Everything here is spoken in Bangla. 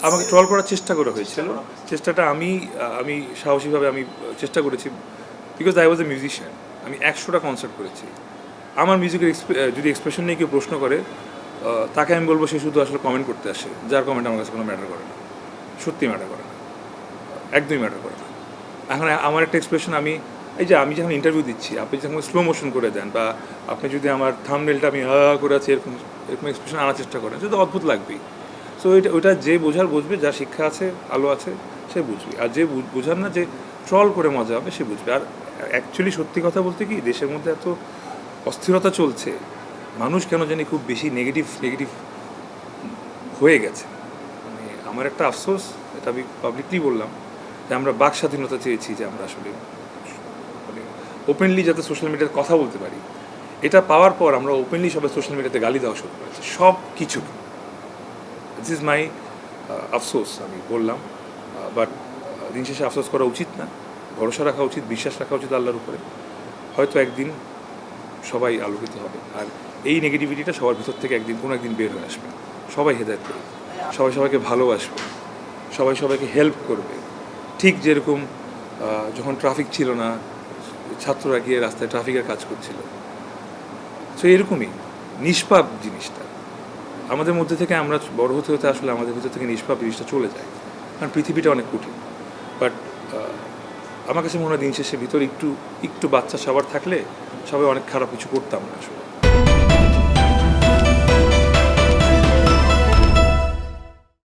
আমাকে ট্রল করার চেষ্টা করা হয়েছিল। চেষ্টাটা আমি সাহসীভাবে চেষ্টা করেছি, because I was A musician. আমি 100টা কনসার্ট করেছি। আমার মিউজিকের যদি এক্সপ্রেশন নিয়ে কেউ প্রশ্ন করে, তাকে আমি বলবো সে শুধু আসলে কমেন্ট করতে আসে, যার কমেন্ট আমার কাছে কোনো ম্যাটার করে না। সত্যি ম্যাটার করে না, একদমই ম্যাটার করে না। এখন আমার একটা এক্সপ্রেশন, আমি যখন ইন্টারভিউ দিচ্ছি, আপনি যখন স্লো মোশন করে দেন, বা আপনি যদি আমার থাম্বনেলটা আমি করে আছি এরকম এরকম এক্সপ্রেশন আনার চেষ্টা করেন, সেটা তো অদ্ভুত লাগবেই। সো ওইটা যে বোঝার বুঝবে, যার শিক্ষা আছে, আলো আছে, সে বুঝবে। আর যে বোঝার না, যে ট্রল করে মজা হবে, সে বুঝবে। আর অ্যাকচুয়ালি সত্যি কথা বলতে কি, দেশের মধ্যে এত অস্থিরতা চলছে, মানুষ কেন জানি খুব বেশি নেগেটিভ হয়ে গেছে। মানে আমার একটা আফসোস, এটা আমি পাবলিকলি বললাম, যে আমরা বাক স্বাধীনতা চেয়েছি, যে আমরা আসলে মানে ওপেনলি যাতে সোশ্যাল মিডিয়াতে কথা বলতে পারি, এটা পাওয়ার পর আমরা ওপেনলি সবাই সোশ্যাল মিডিয়াতে গালি দেওয়া শুরু করেছি সব কিছু। দিস ইজ মাই আফসোস, আমি বললাম। বাট দিন শেষে আফসোস করা উচিত না, ভরসা রাখা উচিত, বিশ্বাস রাখা উচিত আল্লাহর উপরে। হয়তো একদিন সবাই আলোকিত হবে, আর এই নেগেটিভিটিটা সবার ভিতর থেকে কোনো একদিন বের হয়ে আসবে। সবাই হেদায়েত করবে, সবাই সবাইকে ভালোবাসবে, সবাই সবাইকে হেল্প করবে। ঠিক যেরকম যখন ট্রাফিক ছিল না, ছাত্ররা গিয়ে রাস্তায় ট্রাফিকের কাজ করছিল। সো এরকমই নিষ্পাপ জিনিসটা আমাদের মধ্যে থেকে, আমরা বড় হতে হতে আসলে আমাদের ভিতর থেকে নিষ্পাপ জিনিসটা চলে যায়। কারণ পৃথিবীটা অনেক কঠিন। বাট আমার কাছে মনে হয় দিন শেষে ভিতরে একটু বাচ্চা সবার থাকলে সবাই অনেক খারাপ কিছু করতাম না আসলে।